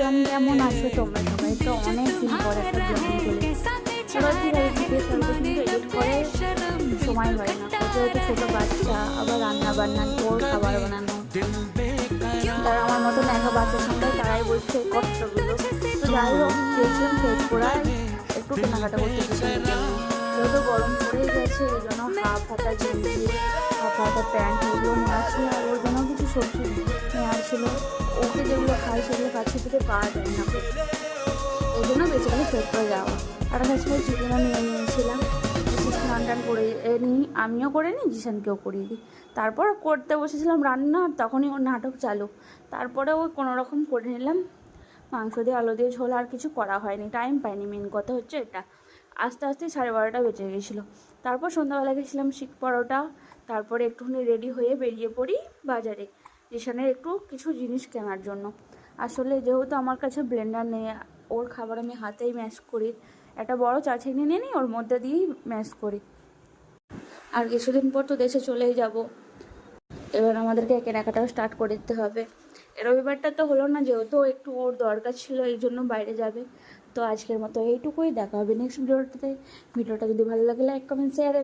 Everyone, কেমন আছো তোমরা সবাই? তো অনেক দিন পর একটা ব্লগ চলে এবার কীভাবে ভিডিও ছাড়বো, কিন্তু এডিট করে সময় হয় না। যেহেতু ছোটো বাচ্চা, আবার রান্না বান্না, ওর খাবার বানানো, তারা আমার মতন একা বাচ্চা সঙ্গে তারাই বলছে কষ্টগুলো। তো যাই হোক, গিয়েছিলাম ফেজপুরায় একটু কেনাকাটা করতে কিসের জন্য। যেহেতু গরম পড়ে গেছে, এই জন্য হাফ হাতা গেঞ্জি, হাফ হাতা প্যান্ট এগুলো নেওয়া ছিল। আর ওর জন্য কিছু সবজি নেওয়া ছিল। ওকে যেগুলো খায় সেগুলো কাছে থেকে পাওয়া যায় না, এই জন্য বেসিক্যালি ফেজপুরে যাওয়া। আর কাছে চিকেনও নিয়ে নিয়েছিলাম। স্নান টান করে নিই, আমিও করে নিই, জিসানকেও করিয়ে দিই। তারপর করতে বসেছিলাম রান্না, তখনই ওর নাটক চালু। তারপরে ওই কোনোরকম করে নিলাম মাংস দিয়ে আলু দিয়ে ঝোল। আর কিছু করা হয়নি, টাইম পাইনি, মেন কথা হচ্ছে এটা। আস্তে আস্তে 12:30 বেজে গেছিলো। তারপর সন্ধ্যাবেলা গেছিলাম শিক পরোটা। তারপরে একটুখানি রেডি হয়ে বেরিয়ে পড়ি বাজারে জিসানের একটু কিছু জিনিস কেনার জন্য। আসলে যেহেতু আমার কাছে ব্লেন্ডার নেই, ওর খাবার আমি হাতেই ম্যাশ করি। একটা বড় চাচিনি নিয়ে নিই, ওর মধ্যে দিয়েই ম্যাশ করি। আর কিছুদিন পর তো দেশে চলেই যাব, এবার আমাদেরকে কেনাকাটাও স্টার্ট করে দিতে হবে। রবিবারটা তো হলো না, যেহেতু একটু ওর দরকার ছিল, এই জন্য বাইরে যাবে। তো আজকের মতো এইটুকুই, দেখা হবে নেক্সট ভিডিওটাতে। ভিডিওটা যদি ভালো লাগে লাইক কমেন্ট শেয়ার